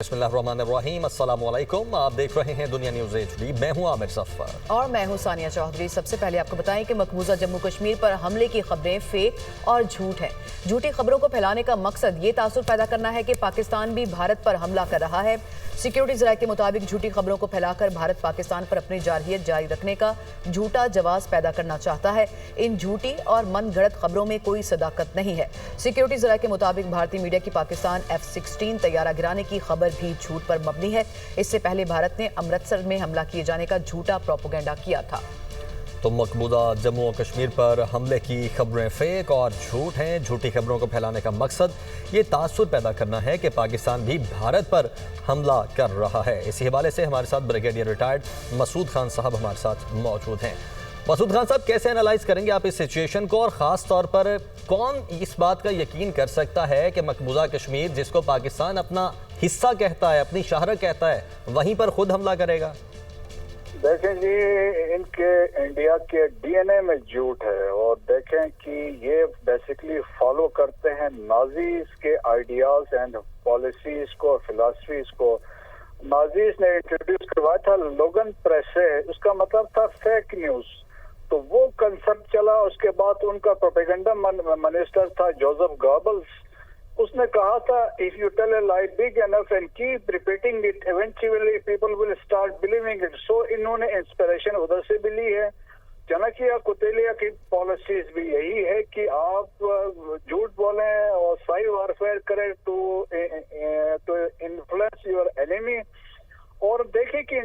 बिस्मिल्लाहिर्रहमानिर्रहीम, अस्सलाम वालेकुम। आप देख रहे हैं दुनिया न्यूज़ HD। मैं हूं आमिर सफ़र और मैं हूं सानिया चौधरी। सबसे पहले आपको बताएं कि मकबूजा जम्मू कश्मीर पर हमले की खबरें फेक और झूठ हैं। झूठी खबरों को फैलाने का मकसद ये तासुर पैदा करना है कि पाकिस्तान भी भारत पर हमला कर रहा है। सिक्योरिटी ज़राए के मुताबिक झूठी खबरों को फैलाकर भारत पाकिस्तान पर अपनी जारहियत जारी रखने का झूठा जवाब पैदा करना चाहता है। इन झूठी और मन गढ़ंत खबरों में कोई सदाकत नहीं है। सिक्योरिटी ज़राए के मुताबिक भारतीय मीडिया की पाकिस्तान F-16 तैयारा गिराने की खबर भी झूठ पर मबनी है। इससे पहले भारत ने अमृतसर में हमला किए जाने का झूठा प्रोपेगेंडा किया था। तो मकबूजा जम्मू और कश्मीर पर हमले की खबरें फेक और झूठ हैं। झूठी खबरों को फैलाने का मकसद ये तासुर पैदा करना है कि पाकिस्तान भी भारत पर हमला कर रहा है। इसी हवाले से हमारे साथ ब्रिगेडियर रिटायर्ड मसूद खान साहब हमारे साथ मौजूद हैं। मसूद खान साहब, कैसे एनालाइज करेंगे आप इस सिचुएशन को, और ख़ास तौर पर कौन इस बात का यकीन कर सकता है कि मकबूजा कश्मीर, जिसको पाकिस्तान अपना हिस्सा कहता है, अपनी शहर कहता है, वहीं पर खुद हमला करेगा? देखें जी, इनके इंडिया के DNA में झूठ है। और देखें कि ये बेसिकली फॉलो करते हैं नाजीज के आइडियाज एंड पॉलिसीज को, फिलॉसफीज को। नाजीज ने इंट्रोड्यूस करवाया था लोगन प्रेस से, उसका मतलब था फेक न्यूज। तो वो कंसेप्ट चला। उसके बाद उनका प्रोपेगेंडा मिनिस्टर था जोसेफ गॉबल्स। उसने कहा था, if you tell a lie big enough and keep repeating it, eventually people will start believing it. So इन्होंने इंस्पिरेशन उधर से भी ली है। चाणक्य कौटिल्य की पॉलिसीज भी यही है कि आप झूठ बोलें और साइबर वारफेयर करें टू इन्फ्लुएंस योर एनिमी। और देखें कि